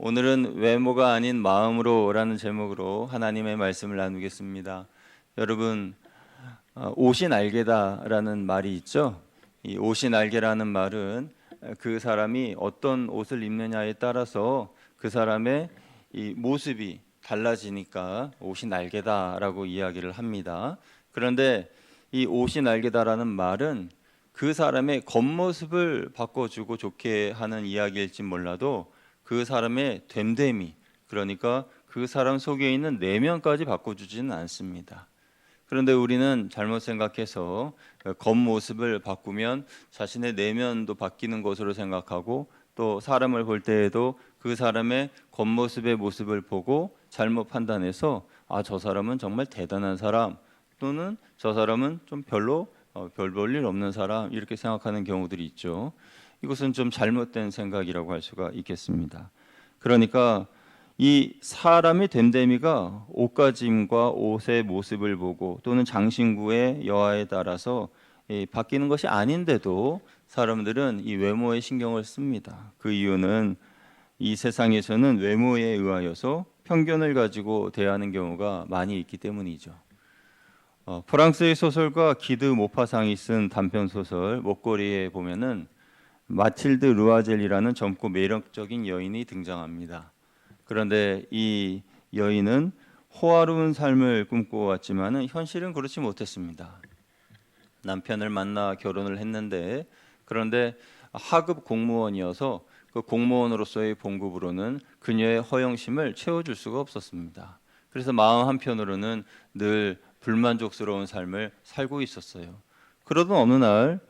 오늘은 외모가 아닌 마음으로라는 제목으로 하나님의 말씀을 나누겠습니다. 여러분, 옷이 날개다라는 말이 있죠. 이 옷이 날개라는 말은 그 사람이 어떤 옷을 입느냐에 따라서 그 사람의 이 모습이 달라지니까 옷이 날개다라고 이야기를 합니다. 그런데 이 옷이 날개다라는 말은 그 사람의 겉모습을 바꿔주고 좋게 하는 이야기일지 몰라도 그 사람의 됨됨이, 그러니까 그 사람 속에 있는 내면까지 바꿔주지는 않습니다. 그런데 우리는 잘못 생각해서 겉모습을 바꾸면 자신의 내면도 바뀌는 것으로 생각하고, 또 사람을 볼 때에도 그 사람의 겉모습의 모습을 보고 잘못 판단해서 저 사람은 정말 대단한 사람, 또는 저 사람은 좀 별로 별 볼 일 없는 사람, 이렇게 생각하는 경우들이 있죠. 이것은 좀 잘못된 생각이라고 할 수가 있겠습니다. 그러니까 이 사람의 됨됨이가 옷가짐과 옷의 모습을 보고 또는 장신구의 여하에 따라서 바뀌는 것이 아닌데도 사람들은 이 외모에 신경을 씁니다. 그 이유는 이 세상에서는 외모에 의하여서 편견을 가지고 대하는 경우가 많이 있기 때문이죠. 프랑스의 소설가 기드 모파상이 쓴 단편 소설 목걸이에 보면은 마틸드 르와젤이라는 젊고 매력적인 여인이 등장합니다. 그런데 이 여인은 호화로운 삶을 꿈꿔왔지만은 현실은 그렇지 못했습니다. 남편을 만나 결혼을 했는데, 그런데 하급 공무원이어서 그 공무원으로서의 봉급으로는 그녀의 허영심을 채워줄 수가 없었습니다. 그래서 마음 한편으로는 늘 불만족스러운 삶을 살고 있었어요. 그러던 어느 날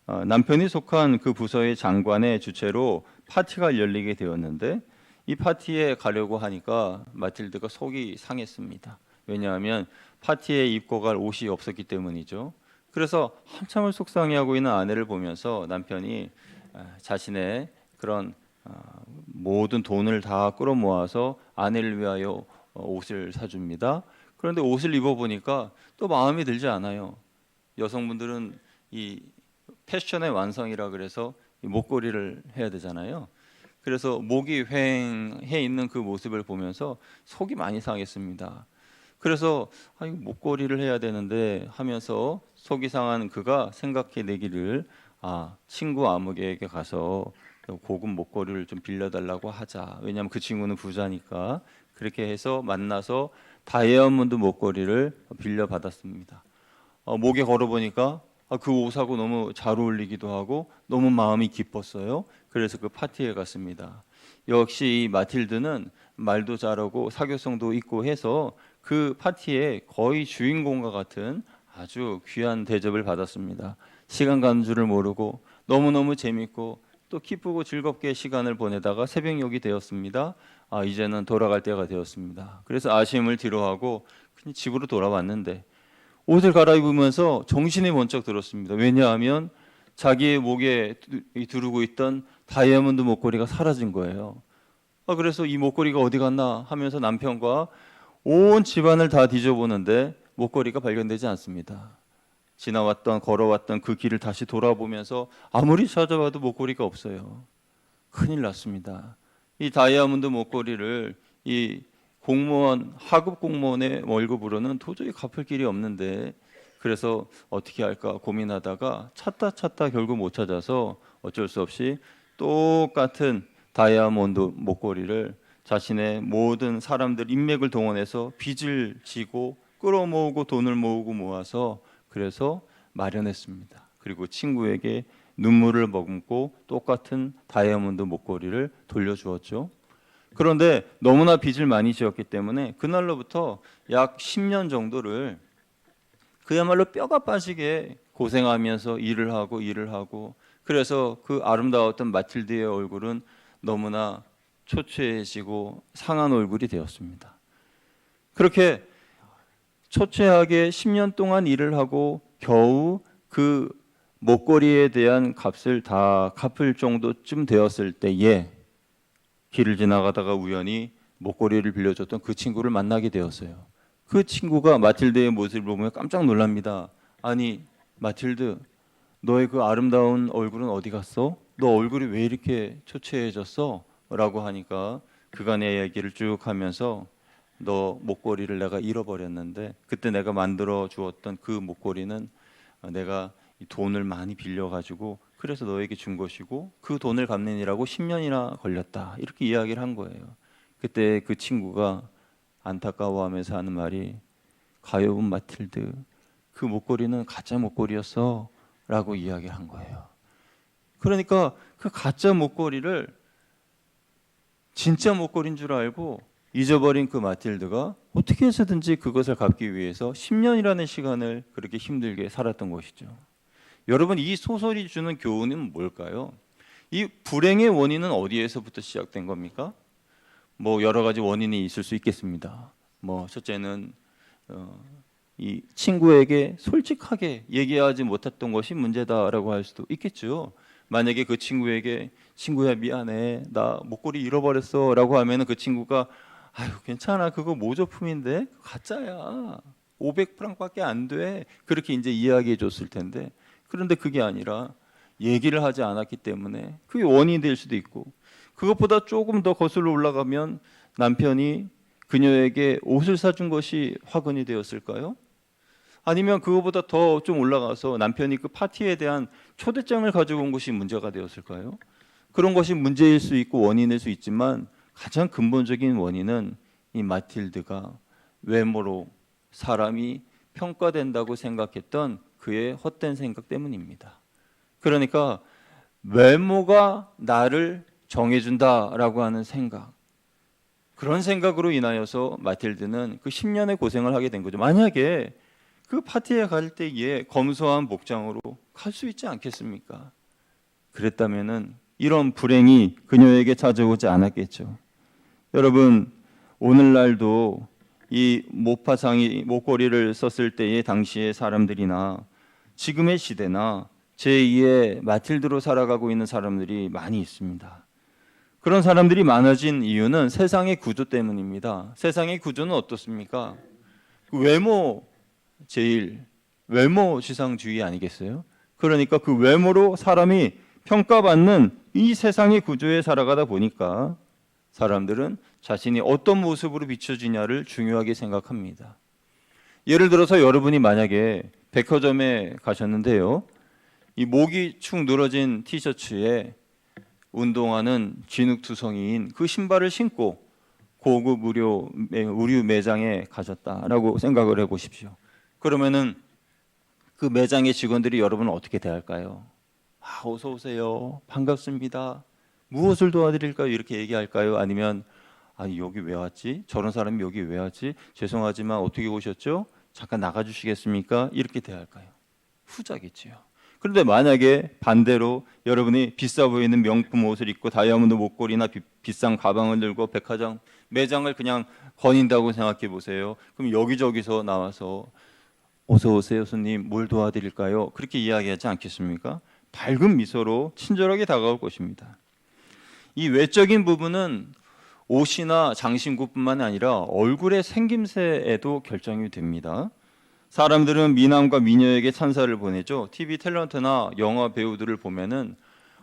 남편이 속한 그 부서의 장관의 주최로 파티가 열리게 되었는데, 이 파티에 가려고 하니까 마틸드가 속이 상했습니다. 왜냐하면 파티에 입고 갈 옷이 없었기 때문이죠. 그래서 한참을 속상해하고 있는 아내를 보면서 남편이 자신의 그런 모든 돈을 다 끌어모아서 아내를 위하여 옷을 사줍니다. 그런데 옷을 입어보니까 또 마음에 들지 않아요. 여성분들은 이 패션의 완성이라 그래서 이 목걸이를 해야 되잖아요. 그래서 목이 휑해 있는 그 모습을 보면서 속이 많이 상했습니다. 그래서 이거 목걸이를 해야 되는데 하면서 속이 상한 그가 생각해내기를, 친구 아무개에게 가서 고급 목걸이를 좀 빌려달라고 하자. 왜냐하면 그 친구는 부자니까. 그렇게 해서 만나서 다이아몬드 목걸이를 빌려받았습니다. 목에 걸어보니까 그 옷하고 너무 잘 어울리기도 하고 너무 마음이 기뻤어요. 그래서 그 파티에 갔습니다. 역시 이 마틸드는 말도 잘하고 사교성도 있고 해서 그 파티에 거의 주인공과 같은 아주 귀한 대접을 받았습니다. 시간 가는 줄을 모르고 너무너무 재밌고 또 기쁘고 즐겁게 시간을 보내다가 새벽녘이 되었습니다. 이제는 돌아갈 때가 되었습니다. 그래서 아쉬움을 뒤로하고 그냥 집으로 돌아왔는데 옷을 갈아입으면서 정신이 번쩍 들었습니다. 왜냐하면 자기의 목에 두르고 있던 다이아몬드 목걸이가 사라진 거예요. 그래서 이 목걸이가 어디 갔나 하면서 남편과 온 집안을 다 뒤져보는데 목걸이가 발견되지 않습니다. 지나왔던 걸어왔던 그 길을 다시 돌아보면서 아무리 찾아봐도 목걸이가 없어요. 큰일 났습니다. 이 다이아몬드 목걸이를 이 공무원, 하급 공무원의 월급으로는 도저히 갚을 길이 없는데, 그래서 어떻게 할까 고민하다가 찾다 결국 못 찾아서 어쩔 수 없이 똑같은 다이아몬드 목걸이를 자신의 모든 사람들 인맥을 동원해서 빚을 지고 끌어모으고 돈을 모아서 그래서 마련했습니다. 그리고 친구에게 눈물을 머금고 똑같은 다이아몬드 목걸이를 돌려주었죠. 그런데 너무나 빚을 많이 지었기 때문에 그날로부터 약 10년 정도를 그야말로 뼈가 빠지게 고생하면서 일을 하고 그래서 그 아름다웠던 마틸드의 얼굴은 너무나 초췌해지고 상한 얼굴이 되었습니다. 그렇게 초췌하게 10년 동안 일을 하고 겨우 그 목걸이에 대한 값을 다 갚을 정도쯤 되었을 때에 길을 지나가다가 우연히 목걸이를 빌려줬던 그 친구를 만나게 되었어요. 그 친구가 마틸드의 모습을 보며 깜짝 놀랍니다. 아니, 마틸드, 너의 그 아름다운 얼굴은 어디 갔어? 너 얼굴이 왜 이렇게 초췌해졌어? 라고 하니까 그간의 얘기를 쭉 하면서 너 목걸이를 내가 잃어버렸는데 그때 내가 만들어 주었던 그 목걸이는 내가 이 돈을 많이 빌려가지고 그래서 너에게 준 것이고 그 돈을 갚느니라고 10년이나 걸렸다 이렇게 이야기를 한 거예요. 그때 그 친구가 안타까워하면서 하는 말이 가엾은 마틸드 그 목걸이는 가짜 목걸이였어 라고 이야기를 한 거예요. 그러니까 그 가짜 목걸이를 진짜 목걸이인 줄 알고 잊어버린 그 마틸드가 어떻게 해서든지 그것을 갚기 위해서 10년이라는 시간을 그렇게 힘들게 살았던 것이죠. 여러분, 이 소설이 주는 교훈은 뭘까요? 이 불행의 원인은 어디에서부터 시작된 겁니까? 뭐 여러 가지 원인이 있을 수 있겠습니다. 뭐 첫째는 이 친구에게 솔직하게 얘기하지 못했던 것이 문제다라고 할 수도 있겠죠. 만약에 그 친구에게 친구야 미안해 나 목걸이 잃어버렸어라고 하면은 그 친구가 아유 괜찮아 그거 모조품인데 가짜야 500프랑밖에 안 돼 그렇게 이제 이야기해 줬을 텐데 그런데 그게 아니라 얘기를 하지 않았기 때문에 그게 원인이 될 수도 있고 그것보다 조금 더 거슬러 올라가면 남편이 그녀에게 옷을 사준 것이 화근이 되었을까요? 아니면 그거보다 더 좀 올라가서 남편이 그 파티에 대한 초대장을 가지고 온 것이 문제가 되었을까요? 그런 것이 문제일 수 있고 원인일 수 있지만 가장 근본적인 원인은 이 마틸드가 외모로 사람이 평가된다고 생각했던 그의 헛된 생각 때문입니다. 그러니까 외모가 나를 정해준다라고 하는 생각, 그런 생각으로 인하여서 마틸드는 그 10년의 고생을 하게 된 거죠. 만약에 그 파티에 갈 때에 검소한 복장으로 갈 수 있지 않겠습니까? 그랬다면은 이런 불행이 그녀에게 찾아오지 않았겠죠. 여러분, 오늘날도 이 모파상이 목걸이를 썼을 때의 당시의 사람들이나 지금의 시대나 제2의 마틸드로 살아가고 있는 사람들이 많이 있습니다. 그런 사람들이 많아진 이유는 세상의 구조 때문입니다. 세상의 구조는 어떻습니까? 외모 제일 외모 지상주의 아니겠어요? 그러니까 그 외모로 사람이 평가받는 이 세상의 구조에 살아가다 보니까 사람들은 자신이 어떤 모습으로 비춰지냐를 중요하게 생각합니다. 예를 들어서 여러분이 만약에 백화점에 가셨는데요. 이 목이 축 늘어진 티셔츠에 운동하는 진흙투성이인 그 신발을 신고 고급 의류 매장에 가셨다라고 생각을 해보십시오. 그러면은 그 매장의 직원들이 여러분을 어떻게 대할까요? 아, 어서 오세요. 반갑습니다. 무엇을 도와드릴까요? 이렇게 얘기할까요? 아니면 아니 여기 왜 왔지? 저런 사람이 여기 왜 왔지? 죄송하지만 어떻게 오셨죠? 잠깐 나가주시겠습니까? 이렇게 대할까요? 후자겠지요. 그런데 만약에 반대로 여러분이 비싸 보이는 명품 옷을 입고 다이아몬드 목걸이나 비싼 가방을 들고 백화점 매장을 그냥 거닌다고 생각해 보세요. 그럼 여기저기서 나와서 어서 오세요 손님 뭘 도와드릴까요? 그렇게 이야기하지 않겠습니까? 밝은 미소로 친절하게 다가올 것입니다. 이 외적인 부분은 옷이나 장신구뿐만 아니라 얼굴의 생김새에도 결정이 됩니다. 사람들은 미남과 미녀에게 찬사를 보내죠. TV 탤런트나 영화 배우들을 보면은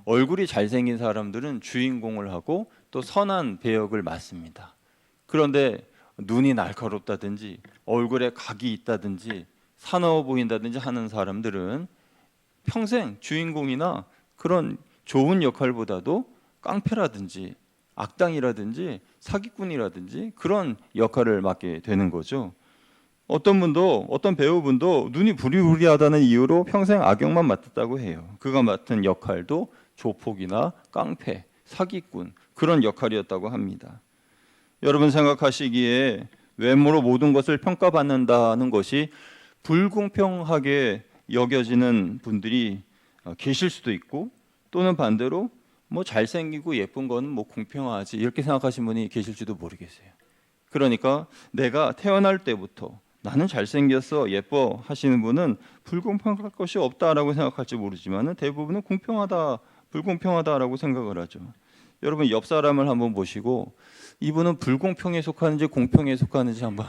얼굴이 잘생긴 사람들은 주인공을 하고 또 선한 배역을 맡습니다. 그런데 눈이 날카롭다든지 얼굴에 각이 있다든지 사나워 보인다든지 하는 사람들은 평생 주인공이나 그런 좋은 역할보다도 깡패라든지 악당이라든지 사기꾼이라든지 그런 역할을 맡게 되는 거죠. 어떤 배우분도 눈이 부리부리하다는 이유로 평생 악역만 맡았다고 해요. 그가 맡은 역할도 조폭이나 깡패, 사기꾼 그런 역할이었다고 합니다. 여러분 생각하시기에 외모로 모든 것을 평가받는다는 것이 불공평하게 여겨지는 분들이 계실 수도 있고 또는 반대로 뭐 잘생기고 예쁜 거는 뭐 공평하지 이렇게 생각하시는 분이 계실지도 모르겠어요. 그러니까 내가 태어날 때부터 나는 잘생겼어 예뻐 하시는 분은 불공평할 것이 없다라고 생각할지 모르지만 대부분은 공평하다 불공평하다라고 생각을 하죠. 여러분 옆 사람을 한번 보시고 이분은 불공평에 속하는지 공평에 속하는지 한번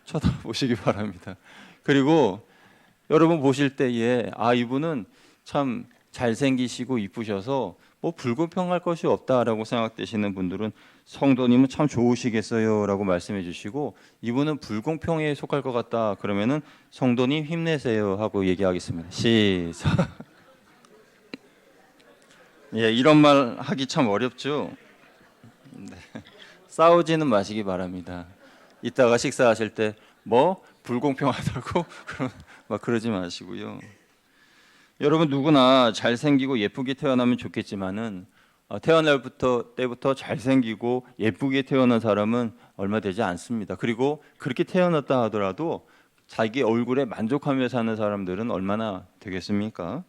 쳐다보시기 바랍니다. 그리고 여러분 보실 때에 아 이분은 참 잘생기시고 이쁘셔서 뭐 불공평할 것이 없다라고 생각되시는 분들은 성도님은 참 좋으시겠어요라고 말씀해 주시고, 이분은 불공평에 속할 것 같다 그러면은 성도님 힘내세요 하고 얘기하겠습니다. 시작. 예, 이런 말 하기 참 어렵죠. 네. 싸우지는 마시기 바랍니다. 이따가 식사하실 때 뭐 불공평하다고 그런 막 그러지 마시고요. 여러분 누구나 잘생기고 예쁘게 태어나면 좋겠지만은 태어날 때부터 잘생기고 예쁘게 태어난 사람은 얼마 되지 않습니다. 그리고 그렇게 태어났다 하더라도 자기 얼굴에 만족하며 사는 사람들은 얼마나 되겠습니까?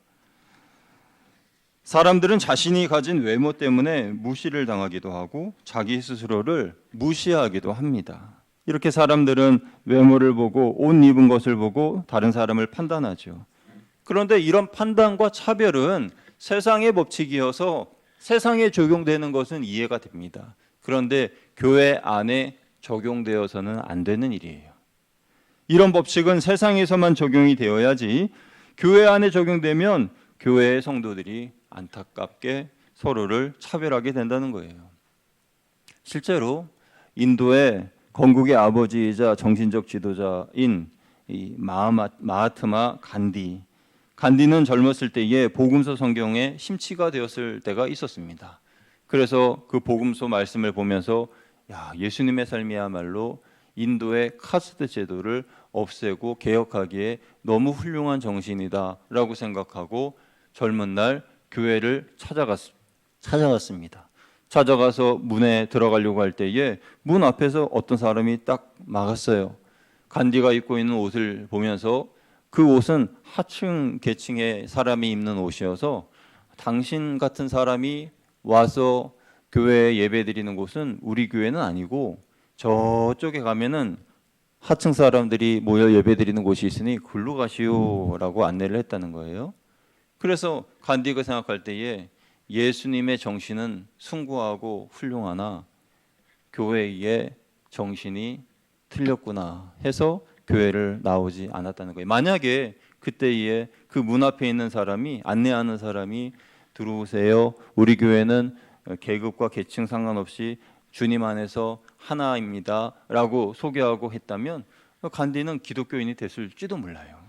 사람들은 자신이 가진 외모 때문에 무시를 당하기도 하고 자기 스스로를 무시하기도 합니다. 이렇게 사람들은 외모를 보고 옷 입은 것을 보고 다른 사람을 판단하죠. 그런데 이런 판단과 차별은 세상의 법칙이어서 세상에 적용되는 것은 이해가 됩니다. 그런데 교회 안에 적용되어서는 안 되는 일이에요. 이런 법칙은 세상에서만 적용이 되어야지 교회 안에 적용되면 교회의 성도들이 안타깝게 서로를 차별하게 된다는 거예요. 실제로 인도의 건국의 아버지이자 정신적 지도자인 이 마하트마 간디는 젊었을 때에 복음서 성경에 심취가 되었을 때가 있었습니다. 그래서 그 복음서 말씀을 보면서 예수님의 삶이야말로 인도의 카스트 제도를 없애고 개혁하기에 너무 훌륭한 정신이다라고 생각하고 젊은 날 교회를 찾아갔습니다. 찾아가서 문에 들어가려고 할 때에 문 앞에서 어떤 사람이 딱 막았어요. 간디가 입고 있는 옷을 보면서 그 옷은 하층 계층의 사람이 입는 옷이어서 당신 같은 사람이 와서 교회에 예배 드리는 곳은 우리 교회는 아니고 저쪽에 가면은 하층 사람들이 모여 예배 드리는 곳이 있으니 글로 가시오라고 안내를 했다는 거예요. 그래서 간디가 생각할 때에 예수님의 정신은 숭고하고 훌륭하나 교회의 정신이 틀렸구나 해서 교회를 나오지 않았다는 거예요. 만약에 그때에 그 문 앞에 있는 사람이 안내하는 사람이 들어오세요. 우리 교회는 계급과 계층 상관없이 주님 안에서 하나입니다. 라고 소개하고 했다면 간디는 기독교인이 됐을지도 몰라요.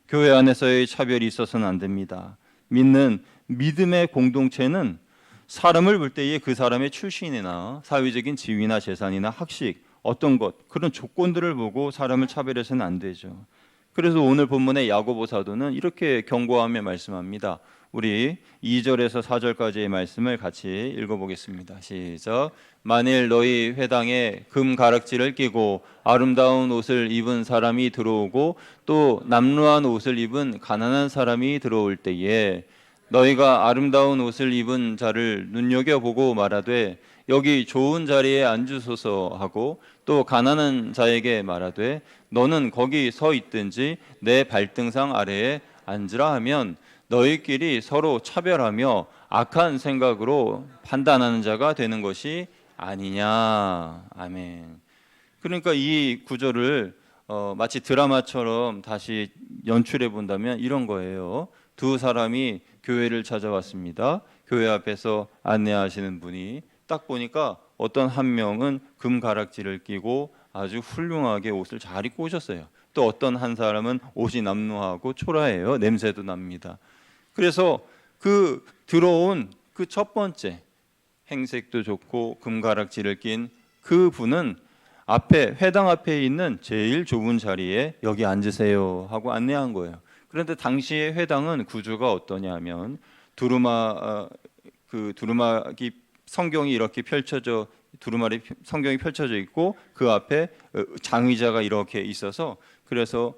교회 안에서의 차별이 있어서는 안 됩니다. 믿는 믿음의 공동체는 사람을 볼 때에 그 사람의 출신이나 사회적인 지위나 재산이나 학식 어떤 것 그런 조건들을 보고 사람을 차별해서는 안 되죠. 그래서 오늘 본문의 야고보 사도는 이렇게 경고하며 말씀합니다. 우리 2절에서 4절까지의 말씀을 같이 읽어보겠습니다. 시작. 만일 너희 회당에 금 가락지를 끼고 아름다운 옷을 입은 사람이 들어오고 또 남루한 옷을 입은 가난한 사람이 들어올 때에 너희가 아름다운 옷을 입은 자를 눈여겨보고 말하되 여기 좋은 자리에 앉으소서 하고 또 가난한 자에게 말하되 너는 거기 서 있든지 내 발등상 아래에 앉으라 하면 너희끼리 서로 차별하며 악한 생각으로 판단하는 자가 되는 것이 아니냐. 아멘. 그러니까 이 구절을 마치 드라마처럼 다시 연출해 본다면 이런 거예요. 두 사람이 교회를 찾아왔습니다. 교회 앞에서 안내하시는 분이 딱 보니까 어떤 한 명은 금 가락지를 끼고 아주 훌륭하게 옷을 잘 입고 오셨어요. 또 어떤 한 사람은 옷이 남루하고 초라해요. 냄새도 납니다. 그래서 그 들어온 그 첫 번째 행색도 좋고 금가락지를 낀 그 분은 앞에 회당 앞에 있는 제일 좁은 자리에 여기 앉으세요 하고 안내한 거예요. 그런데 당시의 회당은 구조가 어떠냐면 두루마기 성경이 이렇게 펼쳐져 두루마리 성경이 펼쳐져 있고 그 앞에 장의자가 이렇게 있어서 그래서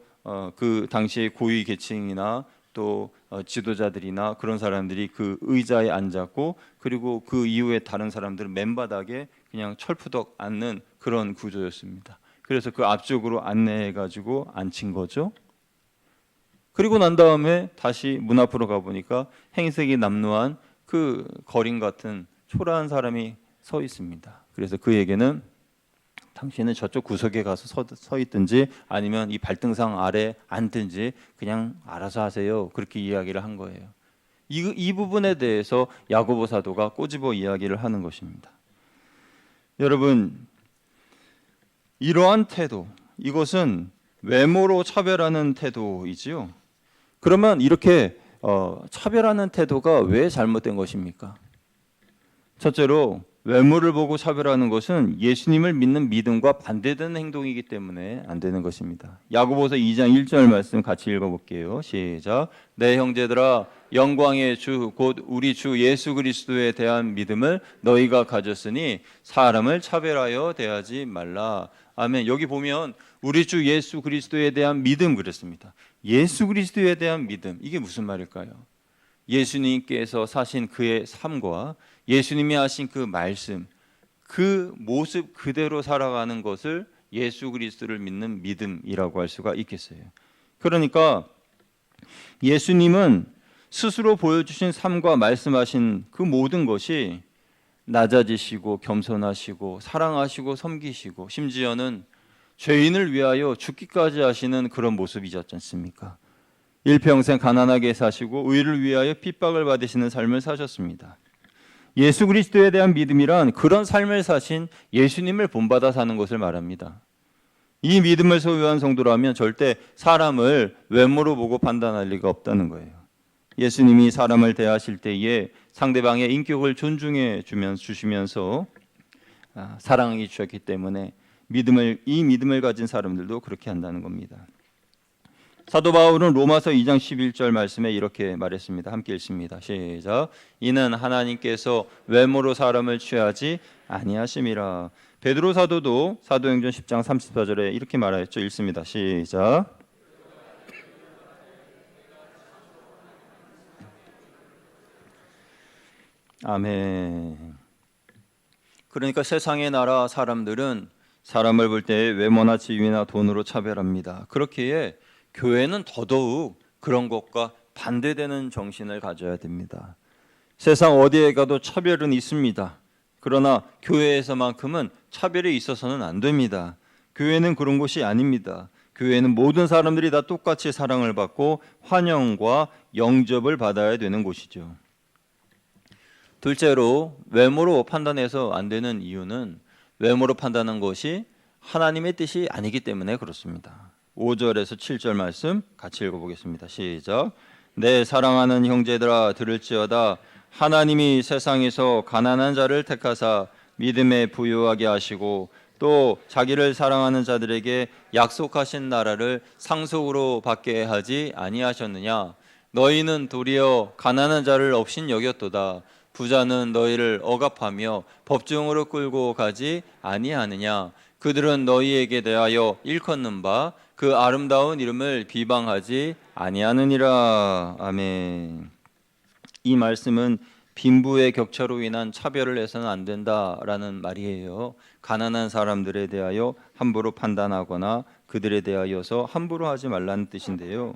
그 당시의 고위 계층이나 또 지도자들이나 그런 사람들이 그 의자에 앉았고 그리고 그 이후에 다른 사람들은 맨바닥에 그냥 철푸덕 앉는 그런 구조였습니다. 그래서 그 앞쪽으로 안내해가지고 앉힌 거죠. 그리고 난 다음에 다시 문 앞으로 가보니까 행색이 남루한 그 거린 같은 초라한 사람이 서 있습니다. 그래서 그에게는 당신은 저쪽 구석에 가서 서 있든지 아니면 이 발등상 아래 앉든지 그냥 알아서 하세요. 그렇게 이야기를 한 거예요. 이 부분에 대해서 야고보 사도가 꼬집어 이야기를 하는 것입니다. 여러분, 이러한 태도, 이것은 외모로 차별하는 태도이지요. 그러면 이렇게 차별하는 태도가 왜 잘못된 것입니까? 첫째로 외모를 보고 차별하는 것은 예수님을 믿는 믿음과 반대되는 행동이기 때문에 안 되는 것입니다. 야고보서 2장 1절 말씀 같이 읽어볼게요. 시작. 내 형제들아, 영광의 주 곧 우리 주 예수 그리스도에 대한 믿음을 너희가 가졌으니 사람을 차별하여 대하지 말라. 아멘. 여기 보면 우리 주 예수 그리스도에 대한 믿음 그랬습니다. 예수 그리스도에 대한 믿음, 이게 무슨 말일까요? 예수님께서 사신 그의 삶과 예수님이 하신 그 말씀, 그 모습 그대로 살아가는 것을 예수 그리스도를 믿는 믿음이라고 할 수가 있겠어요. 그러니까 예수님은 스스로 보여주신 삶과 말씀하신 그 모든 것이 낮아지시고 겸손하시고 사랑하시고 섬기시고 심지어는 죄인을 위하여 죽기까지 하시는 그런 모습이지 않습니까? 일평생 가난하게 사시고 의를 위하여 핍박을 받으시는 삶을 사셨습니다. 예수 그리스도에 대한 믿음이란 그런 삶을 사신 예수님을 본받아 사는 것을 말합니다. 이 믿음을 소유한 성도라면 절대 사람을 외모로 보고 판단할 리가 없다는 거예요. 예수님이 사람을 대하실 때에 상대방의 인격을 존중해 주시면서 사랑하게 주셨기 때문에 이 믿음을 가진 사람들도 그렇게 한다는 겁니다. 사도 바울은 로마서 2장 11절 말씀에 이렇게 말했습니다. 함께 읽습니다. 시작. 이는 하나님께서 외모로 사람을 취하지 아니하심이라. 베드로 사도도 사도행전 10장 34절에 이렇게 말하였죠. 읽습니다. 시작. 아멘. 그러니까 세상의 나라 사람들은 사람을 볼 때 외모나 지위나 돈으로 차별합니다. 그렇기에 교회는 더더욱 그런 것과 반대되는 정신을 가져야 됩니다. 세상 어디에 가도 차별은 있습니다. 그러나 교회에서만큼은 차별이 있어서는 안 됩니다. 교회는 그런 곳이 아닙니다. 교회는 모든 사람들이 다 똑같이 사랑을 받고 환영과 영접을 받아야 되는 곳이죠. 둘째로 외모로 판단해서 안 되는 이유는 외모로 판단한 것이 하나님의 뜻이 아니기 때문에 그렇습니다. 5절에서 7절 말씀 같이 읽어보겠습니다. 시작. 내 사랑하는 형제들아 들을지어다. 하나님이 세상에서 가난한 자를 택하사 믿음에 부유하게 하시고 또 자기를 사랑하는 자들에게 약속하신 나라를 상속으로 받게 하지 아니하셨느냐. 너희는 도리어 가난한 자를 업신 여겼도다. 부자는 너희를 억압하며 법정으로 끌고 가지 아니하느냐. 그들은 너희에게 대하여 일컫는 바 그 아름다운 이름을 비방하지 아니하느니라. 아멘. 이 말씀은 빈부의 격차로 인한 차별을 해서는 안 된다라는 말이에요. 가난한 사람들에 대하여 함부로 판단하거나 그들에 대하여서 함부로 하지 말라는 뜻인데요.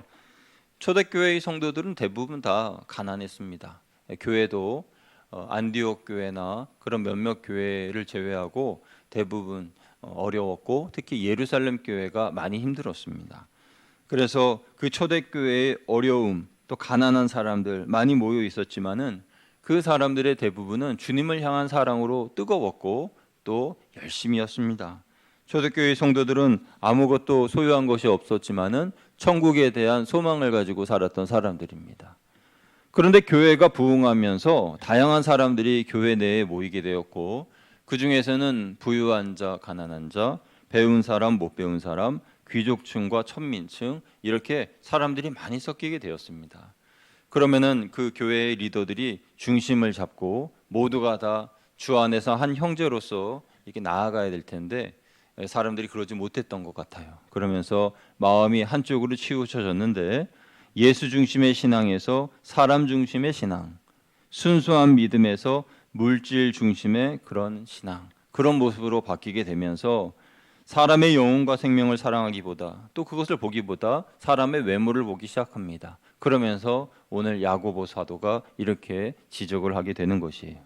초대교회의 성도들은 대부분 다 가난했습니다. 교회도 안디옥 교회나 그런 몇몇 교회를 제외하고 대부분 어려웠고 특히 예루살렘 교회가 많이 힘들었습니다. 그래서 그 초대교회의 어려움, 또 가난한 사람들 많이 모여 있었지만은 그 사람들의 대부분은 주님을 향한 사랑으로 뜨거웠고 또 열심이었습니다. 초대교회 성도들은 아무것도 소유한 것이 없었지만은 천국에 대한 소망을 가지고 살았던 사람들입니다. 그런데 교회가 부흥하면서 다양한 사람들이 교회 내에 모이게 되었고 그 중에서는 부유한 자, 가난한 자, 배운 사람, 못 배운 사람, 귀족층과 천민층 이렇게 사람들이 많이 섞이게 되었습니다. 그러면은 그 교회의 리더들이 중심을 잡고 모두가 다 주 안에서 한 형제로서 이렇게 나아가야 될 텐데 사람들이 그러지 못했던 것 같아요. 그러면서 마음이 한쪽으로 치우쳐졌는데 예수 중심의 신앙에서 사람 중심의 신앙, 순수한 믿음에서 물질 중심의 그런 신앙, 그런 모습으로 바뀌게 되면서 사람의 영혼과 생명을 사랑하기보다 또 그것을 보기보다 사람의 외모를 보기 시작합니다. 그러면서 오늘 야고보 사도가 이렇게 지적을 하게 되는 것이에요.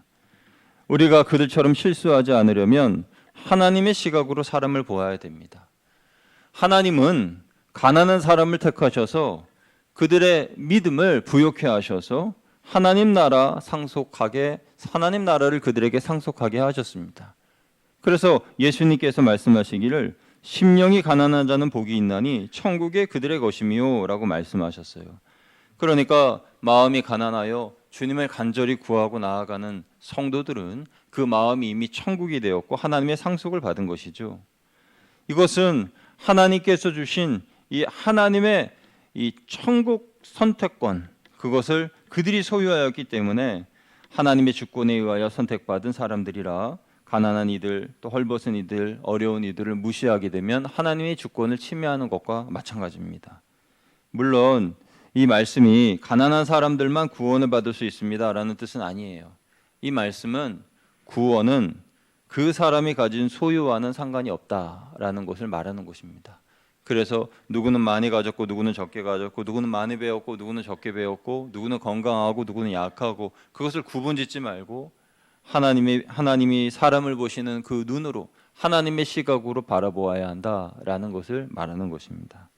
우리가 그들처럼 실수하지 않으려면 하나님의 시각으로 사람을 보아야 됩니다. 하나님은 가난한 사람을 택하셔서 그들의 믿음을 부욕해 하셔서 하나님 나라를 그들에게 상속하게 하셨습니다. 그래서 예수님께서 말씀하시기를 심령이 가난한 자는 복이 있나니 천국에 그들의 것이미요 라고 말씀하셨어요. 그러니까 마음이 가난하여 주님을 간절히 구하고 나아가는 성도들은 그 마음이 이미 천국이 되었고 하나님의 상속을 받은 것이죠. 이것은 하나님께서 주신 이 하나님의 이 천국 선택권, 그것을 그들이 소유하였기 때문에 하나님의 주권에 의하여 선택받은 사람들이라 가난한 이들, 또 헐벗은 이들, 어려운 이들을 무시하게 되면 하나님의 주권을 침해하는 것과 마찬가지입니다. 물론 이 말씀이 가난한 사람들만 구원을 받을 수 있습니다라는 뜻은 아니에요. 이 말씀은 구원은 그 사람이 가진 소유와는 상관이 없다라는 것을 말하는 것입니다. 그래서 누구는 많이 가졌고 누구는 적게 가졌고 누구는 많이 배웠고 누구는 적게 배웠고 누구는 건강하고 누구는 약하고 그것을 구분짓지 말고 하나님이 사람을 보시는 그 눈으로 하나님의 시각으로 바라보아야 한다라는 것을 말하는 것입니다.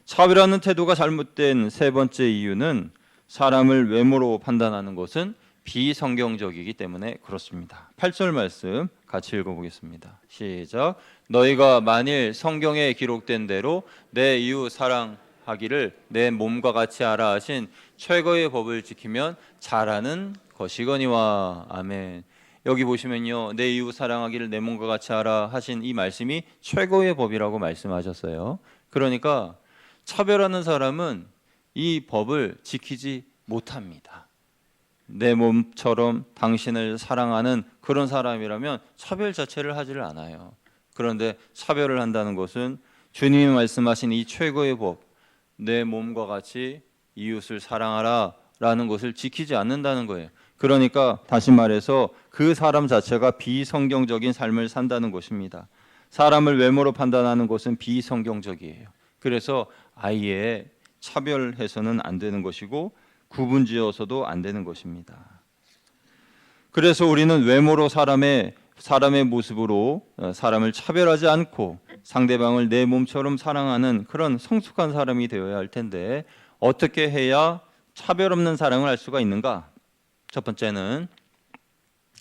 차별하는 태도가 잘못된 세 번째 이유는 사람을 외모로 판단하는 것은 비성경적이기 때문에 그렇습니다. 8절 말씀 같이 읽어보겠습니다. 시작. 너희가 만일 성경에 기록된 대로 내 이웃 사랑하기를 내 몸과 같이 하라 하신 최고의 법을 지키면 잘하는 것이거니와. 아멘. 여기 보시면요, 내 이웃 사랑하기를 내 몸과 같이 하라 하신 이 말씀이 최고의 법이라고 말씀하셨어요. 그러니까 차별하는 사람은 이 법을 지키지 못합니다. 내 몸처럼 당신을 사랑하는 그런 사람이라면 차별 자체를 하지를 않아요. 그런데 차별을 한다는 것은 주님이 말씀하신 이 최고의 법, 내 몸과 같이 이웃을 사랑하라 라는 것을 지키지 않는다는 거예요. 그러니까 다시 말해서 그 사람 자체가 비성경적인 삶을 산다는 것입니다. 사람을 외모로 판단하는 것은 비성경적이에요. 그래서 아예 차별해서는 안 되는 것이고 구분지어서도 안 되는 것입니다. 그래서 우리는 외모로 사람의 모습으로 사람을 차별하지 않고 상대방을 내 몸처럼 사랑하는 그런 성숙한 사람이 되어야 할 텐데 어떻게 해야 차별 없는 사랑을 할 수가 있는가? 첫 번째는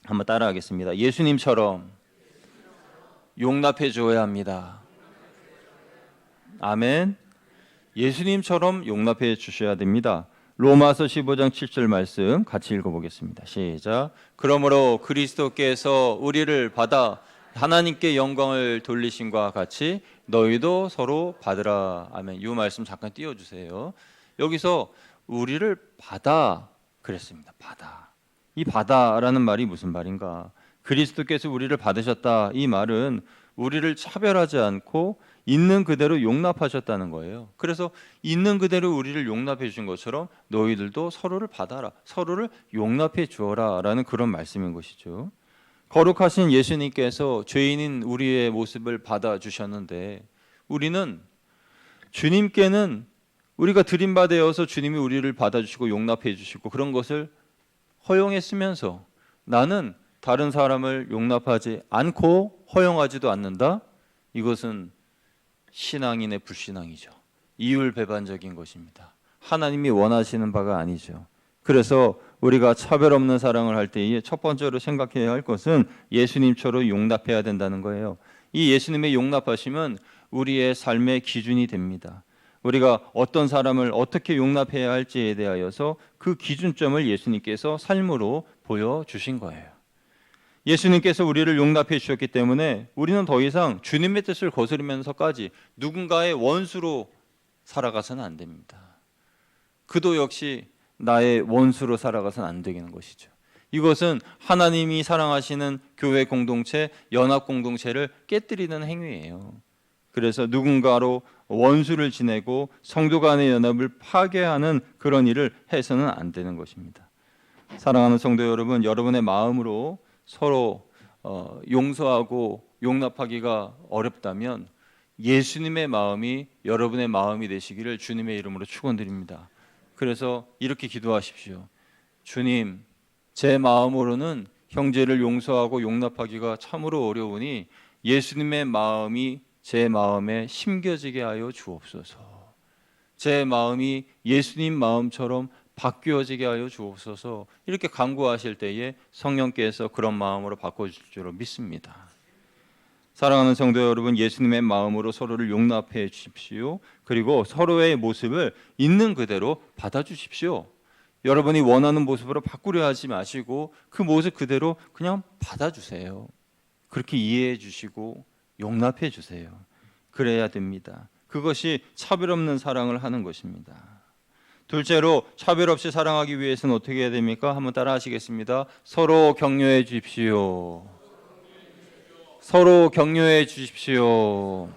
한번 따라하겠습니다. 예수님처럼 용납해 줘야 합니다. 아멘. 예수님처럼 용납해 주셔야 됩니다. 로마서 15장 7절 말씀 같이 읽어보겠습니다. 시작. 그러므로 그리스도께서 우리를 받아 하나님께 영광을 돌리심과 같이 너희도 서로 받으라. 아멘. 이 말씀 잠깐 띄워주세요. 여기서 우리를 받아 그랬습니다. 받아. 이 받아라는 말이 무슨 말인가? 그리스도께서 우리를 받으셨다. 이 말은 우리를 차별하지 않고 있는 그대로 용납하셨다는 거예요. 그래서 있는 그대로 우리를 용납해 주신 것처럼 너희들도 서로를 받아라, 서로를 용납해 주어라 라는 그런 말씀인 것이죠. 거룩하신 예수님께서 죄인인 우리의 모습을 받아주셨는데 우리는 주님께는 우리가 드림받아여서 주님이 우리를 받아주시고 용납해 주시고 그런 것을 허용했으면서 나는 다른 사람을 용납하지 않고 허용하지도 않는다? 이것은 신앙인의 불신앙이죠. 이율배반적인 것입니다. 하나님이 원하시는 바가 아니죠. 그래서 우리가 차별 없는 사랑을 할 때에 첫 번째로 생각해야 할 것은 예수님처럼 용납해야 된다는 거예요. 이 예수님의 용납하심은 우리의 삶의 기준이 됩니다. 우리가 어떤 사람을 어떻게 용납해야 할지에 대하여서 그 기준점을 예수님께서 삶으로 보여주신 거예요. 예수님께서 우리를 용납해 주셨기 때문에 우리는 더 이상 주님의 뜻을 거스르면서까지 누군가의 원수로 살아가서는 안 됩니다. 그도 역시 나의 원수로 살아가서는 안 되는 것이죠. 이것은 하나님이 사랑하시는 교회 공동체, 연합 공동체를 깨뜨리는 행위예요. 그래서 누군가로 원수를 지내고 성도 간의 연합을 파괴하는 그런 일을 해서는 안 되는 것입니다. 사랑하는 성도 여러분, 여러분의 마음으로 서로 용서하고 용납하기가 어렵다면 예수님의 마음이 여러분의 마음이 되시기를 주님의 이름으로 축원드립니다. 그래서 이렇게 기도하십시오. 주님, 제 마음으로는 형제를 용서하고 용납하기가 참으로 어려우니 예수님의 마음이 제 마음에 심겨지게 하여 주옵소서. 제 마음이 예수님 마음처럼 바뀌어지게 하여 주옵소서. 이렇게 간구하실 때에 성령께서 그런 마음으로 바꿔주실 줄로 믿습니다. 사랑하는 성도 여러분, 예수님의 마음으로 서로를 용납해 주십시오. 그리고 서로의 모습을 있는 그대로 받아주십시오. 여러분이 원하는 모습으로 바꾸려 하지 마시고 그 모습 그대로 그냥 받아주세요. 그렇게 이해해 주시고 용납해 주세요. 그래야 됩니다. 그것이 차별 없는 사랑을 하는 것입니다. 둘째로, 차별 없이 사랑하기 위해서는 어떻게 해야 됩니까? 한번 따라 하시겠습니다. 서로 격려해 주십시오. 서로 격려해 주십시오.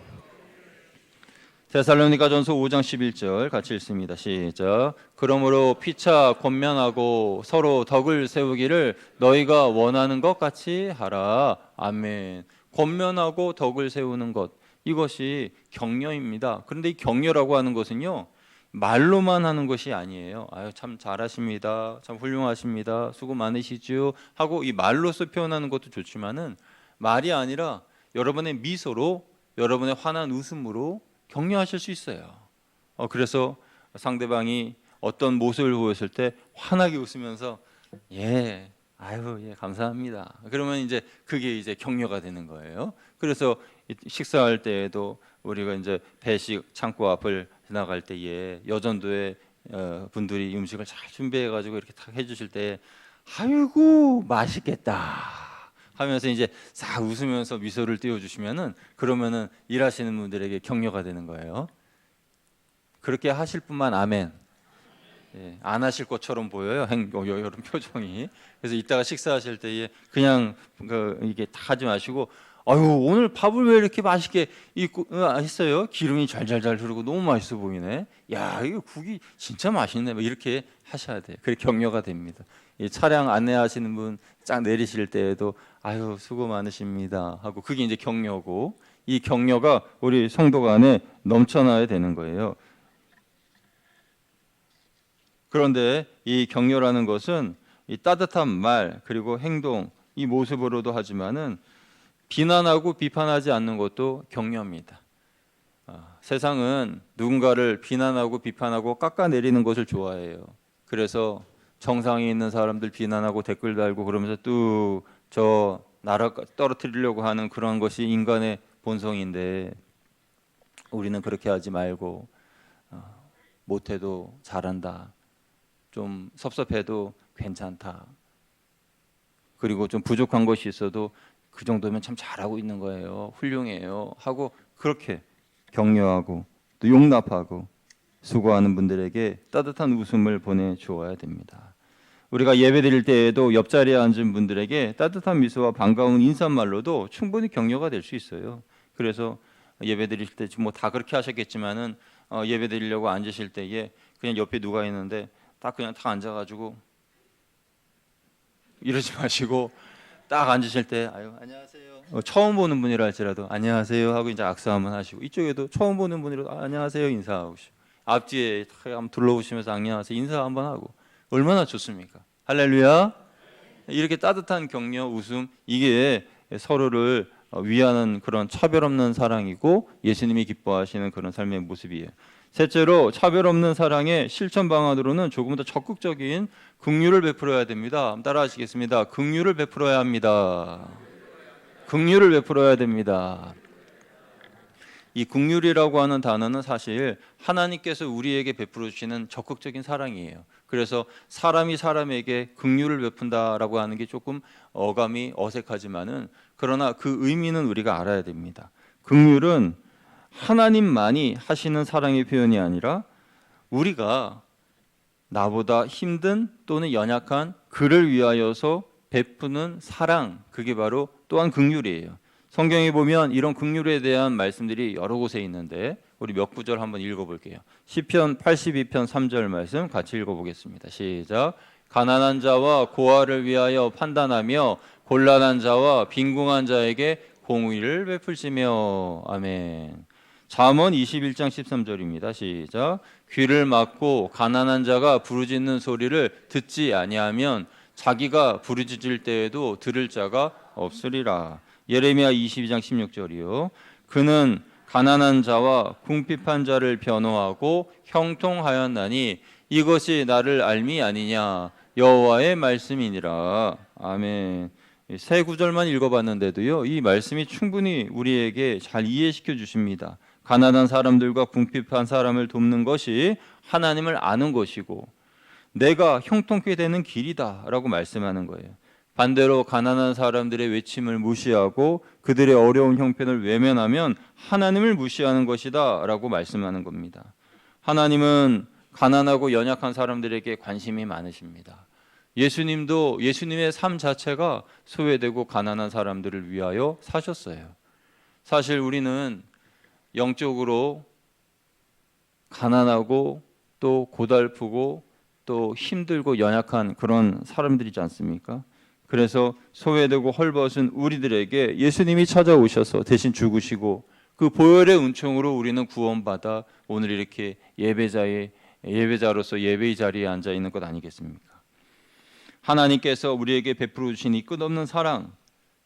데살로니가전서 5장 11절 같이 읽습니다. 시작. 그러므로 피차 권면하고 서로 덕을 세우기를 너희가 원하는 것 같이 하라. 아멘. 권면하고 덕을 세우는 것, 이것이 격려입니다. 그런데 이 격려라고 하는 것은요, 말로만 하는 것이 아니에요. 아유, 참 잘하십니다. 참 훌륭하십니다. 수고 많으시죠. 하고 이 말로서 표현하는 것도 좋지만은 말이 아니라 여러분의 미소로, 여러분의 환한 웃음으로 격려하실 수 있어요. 그래서 상대방이 어떤 모습을 보였을 때 환하게 웃으면서 예, 아유, 예, 감사합니다. 그러면 이제 그게 이제 격려가 되는 거예요. 그래서 식사할 때에도 우리가 이제 배식 창고 앞을 지나갈 때에 여전도에 분들이 음식을 잘 준비해 가지고 이렇게 탁 해주실 때 아이고 맛있겠다 하면서 이제 싹 웃으면서 미소를 띄워주시면은, 그러면은 일하시는 분들에게 격려가 되는 거예요. 그렇게 하실 분만 아멘. 예, 안 하실 것처럼 보여요. 이런 표정이. 그래서 이따가 식사하실 때에 그냥 이게 다 하지 마시고, 아유, 오늘 밥을 왜 이렇게 맛있게 했어요? 기름이 잘잘잘 흐르고 너무 맛있어 보이네. 야, 이거 국이 진짜 맛있네. 이렇게 하셔야 돼요. 그게 격려가 됩니다. 이 차량 안내하시는 분 쫙 내리실 때에도 아유, 수고 많으십니다 하고, 그게 이제 격려고, 이 격려가 우리 성도가 안에 넘쳐나야 되는 거예요. 그런데 이 격려라는 것은 이 따뜻한 말 그리고 행동, 이 모습으로도 하지만은 비난하고 비판하지 않는 것도 격려입니다. 세상은 누군가를 비난하고 비판하고 깎아내리는 것을 좋아해요. 그래서 정상에 있는 사람들 비난하고 댓글 달고 그러면서 또 저 나라 떨어뜨리려고 하는 그런 것이 인간의 본성인데, 우리는 그렇게 하지 말고 못해도 잘한다, 좀 섭섭해도 괜찮다, 그리고 좀 부족한 것이 있어도 그 정도면 참 잘하고 있는 거예요, 훌륭해요 하고 그렇게 격려하고 또 용납하고 수고하는 분들에게 따뜻한 웃음을 보내주어야 됩니다. 우리가 예배 드릴 때에도 옆자리에 앉은 분들에게 따뜻한 미소와 반가운 인사말로도 충분히 격려가 될 수 있어요. 그래서 예배 드릴 때 뭐 다 그렇게 하셨겠지만은 예배 드리려고 앉으실 때에 그냥 옆에 누가 있는데 그냥 딱 앉아가지고 이러지 마시고 딱 앉으실 때 아유, 안녕하세요. 처음 보는 분이라 할지라도 안녕하세요 하고 이제 악수 한번 하시고, 이쪽에도 처음 보는 분이라도 안녕하세요 인사하고, 앞뒤에 한번 둘러보시면서 안녕하세요 인사 한번 하고, 얼마나 좋습니까? 할렐루야. 이렇게 따뜻한 격려, 웃음, 이게 서로를 위하는 그런 차별 없는 사랑이고 예수님이 기뻐하시는 그런 삶의 모습이에요. 셋째로, 차별 없는 사랑의 실천 방안으로는 조금 더 적극적인 긍휼을 베풀어야 됩니다. 따라하시겠습니다. 긍휼을 베풀어야 합니다. 긍휼을 베풀어야 됩니다. 이 긍휼이라고 하는 단어는 사실 하나님께서 우리에게 베풀어 주시는 적극적인 사랑이에요. 그래서 사람이 사람에게 긍휼을 베푼다라고 하는 게 조금 어감이 어색하지만은, 그러나 그 의미는 우리가 알아야 됩니다. 긍휼은 하나님만이 하시는 사랑의 표현이 아니라 우리가 나보다 힘든 또는 연약한 그를 위하여서 베푸는 사랑, 그게 바로 또한 긍휼이에요. 성경에 보면 이런 긍휼에 대한 말씀들이 여러 곳에 있는데 우리 몇 구절 한번 읽어볼게요. 시편 82편 3절 말씀 같이 읽어보겠습니다. 시작. 가난한 자와 고아를 위하여 판단하며 곤란한 자와 빈궁한 자에게 공의를 베풀시며. 아멘. 잠언 21장 13절입니다. 시작. 귀를 막고 가난한 자가 부르짖는 소리를 듣지 아니하면 자기가 부르짖을 때에도 들을 자가 없으리라. 예레미야 22장 16절이요. 그는 가난한 자와 궁핍한 자를 변호하고 형통하였나니 이것이 나를 알미 아니냐 여호와의 말씀이니라. 아멘. 세 구절만 읽어봤는데도요, 이 말씀이 충분히 우리에게 잘 이해시켜 주십니다. 가난한 사람들과 궁핍한 사람을 돕는 것이 하나님을 아는 것이고 내가 형통케 되는 길이다라고 말씀하는 거예요. 반대로 가난한 사람들의 외침을 무시하고 그들의 어려운 형편을 외면하면 하나님을 무시하는 것이다라고 말씀하는 겁니다. 하나님은 가난하고 연약한 사람들에게 관심이 많으십니다. 예수님도 예수님의 삶 자체가 소외되고 가난한 사람들을 위하여 사셨어요. 사실 우리는 영적으로 가난하고 또 고달프고 또 힘들고 연약한 그런 사람들이지 않습니까? 그래서 소외되고 헐벗은 우리들에게 예수님이 찾아오셔서 대신 죽으시고 그 보혈의 은총으로 우리는 구원받아 오늘 이렇게 예배자로서 예배의 자리에 앉아 있는 것 아니겠습니까? 하나님께서 우리에게 베풀어 주신 이 끝없는 사랑,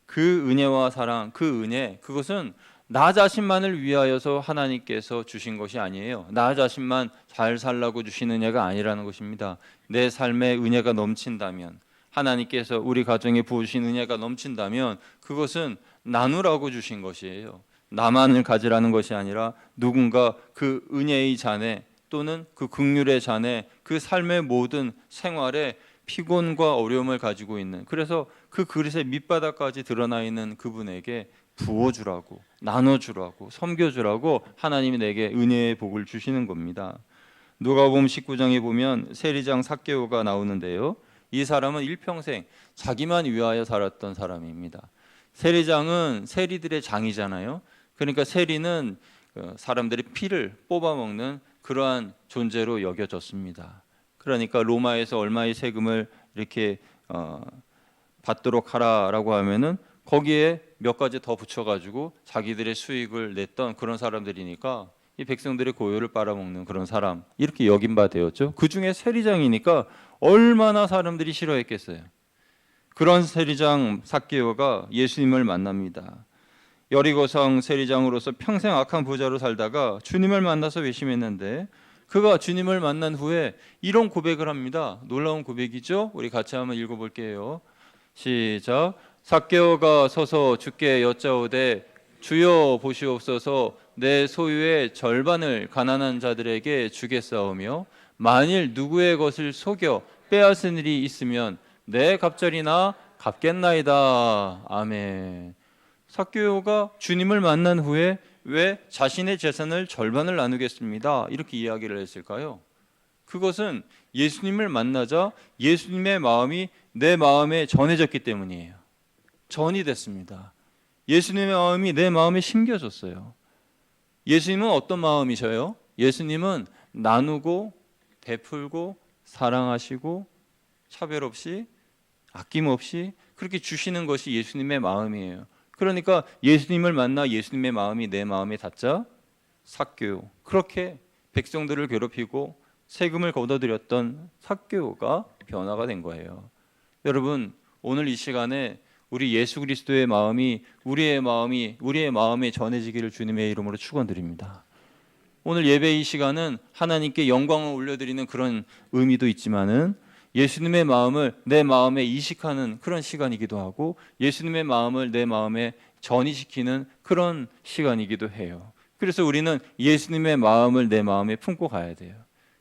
그 은혜와 사랑, 그 은혜, 그것은 나 자신만을 위하여서 하나님께서 주신 것이 아니에요. 나 자신만 잘 살라고 주신 은혜가 아니라는 것입니다. 내 삶에 은혜가 넘친다면, 하나님께서 우리 가정에 부으신 은혜가 넘친다면 그것은 나누라고 주신 것이에요. 나만을 가지라는 것이 아니라 누군가 그 은혜의 잔에 또는 그 긍휼의 잔에 그 삶의 모든 생활에 피곤과 어려움을 가지고 있는, 그래서 그 그릇의 밑바닥까지 드러나 있는 그분에게 부어주라고, 나눠주라고, 섬겨주라고 하나님이 내게 은혜의 복을 주시는 겁니다. 누가복음 19장에 보면 세리장 삭개오가 나오는데요, 이 사람은 일평생 자기만 위하여 살았던 사람입니다. 세리장은 세리들의 장이잖아요. 그러니까 세리는 사람들의 피를 뽑아먹는 그러한 존재로 여겨졌습니다. 그러니까 로마에서 얼마의 세금을 이렇게 받도록 하라라고 하면은 거기에 몇 가지 더 붙여가지고 자기들의 수익을 냈던 그런 사람들이니까 이 백성들의 고요를 빨아먹는 그런 사람, 이렇게 여긴 바 되었죠. 그 중에 세리장이니까 얼마나 사람들이 싫어했겠어요. 그런 세리장 삭개오가 예수님을 만납니다. 여리고성 세리장으로서 평생 악한 부자로 살다가 주님을 만나서 회심했는데 그가 주님을 만난 후에 이런 고백을 합니다. 놀라운 고백이죠. 우리 같이 한번 읽어볼게요. 시작. 삭개오가 서서 주께 여짜오되 주여 보시옵소서, 내 소유의 절반을 가난한 자들에게 주겠사오며 만일 누구의 것을 속여 빼앗은 일이 있으면 내 갑절이나 갚겠나이다. 아멘. 삭개오가 주님을 만난 후에 왜 자신의 재산을 절반을 나누겠습니다, 이렇게 이야기를 했을까요? 그것은 예수님을 만나자 예수님의 마음이 내 마음에 전해졌기 때문이에요. 전이 됐습니다. 예수님의 마음이 내 마음에 심겨졌어요. 예수님은 어떤 마음이셔요? 예수님은 나누고 베풀고 사랑하시고 차별 없이 아낌없이 그렇게 주시는 것이 예수님의 마음이에요. 그러니까 예수님을 만나 예수님의 마음이 내 마음에 닿자 삭개오, 그렇게 백성들을 괴롭히고 세금을 걷어들였던 삭개오가 변화가 된 거예요. 여러분, 오늘 이 시간에 우리 예수 그리스도의 마음이 우리의 마음에 전해지기를 주님의 이름으로 축원드립니다. 오늘 예배의 시간은 하나님께 영광을 올려드리는 그런 의미도 있지만은 예수님의 마음을 내 마음에 이식하는 그런 시간이기도 하고 예수님의 마음을 내 마음에 전이시키는 그런 시간이기도 해요. 그래서 우리는 예수님의 마음을 내 마음에 품고 가야 돼요.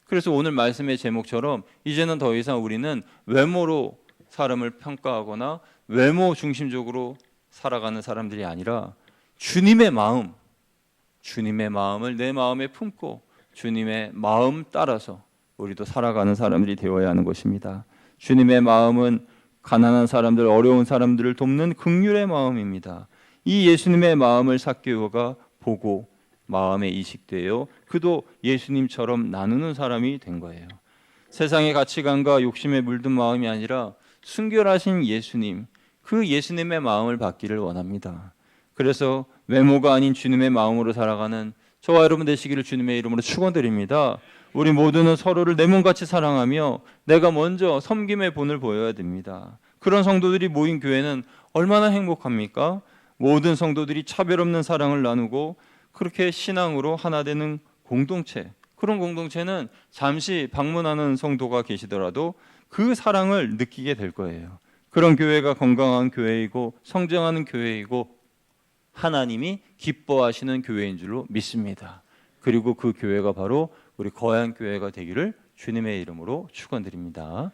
그래서 오늘 말씀의 제목처럼 이제는 더 이상 우리는 외모로 사람을 평가하거나 외모 중심적으로 살아가는 사람들이 아니라 주님의 마음을 내 마음에 품고 주님의 마음 따라서 우리도 살아가는 사람들이 되어야 하는 것입니다. 주님의 마음은 가난한 사람들, 어려운 사람들을 돕는 긍휼의 마음입니다. 이 예수님의 마음을 삭개오가 보고 마음에 이식되어 그도 예수님처럼 나누는 사람이 된 거예요. 세상의 가치관과 욕심에 물든 마음이 아니라 순결하신 예수님, 그 예수님의 마음을 받기를 원합니다. 그래서 외모가 아닌 주님의 마음으로 살아가는 저와 여러분 되시기를 주님의 이름으로 축원드립니다. 우리 모두는 서로를 내 몸같이 사랑하며 내가 먼저 섬김의 본을 보여야 됩니다. 그런 성도들이 모인 교회는 얼마나 행복합니까? 모든 성도들이 차별 없는 사랑을 나누고 그렇게 신앙으로 하나 되는 공동체, 그런 공동체는 잠시 방문하는 성도가 계시더라도 그 사랑을 느끼게 될 거예요. 그런 교회가 건강한 교회이고 성장하는 교회이고 하나님이 기뻐하시는 교회인 줄로 믿습니다. 그리고 그 교회가 바로 우리 거얀 교회가 되기를 주님의 이름으로 축원드립니다.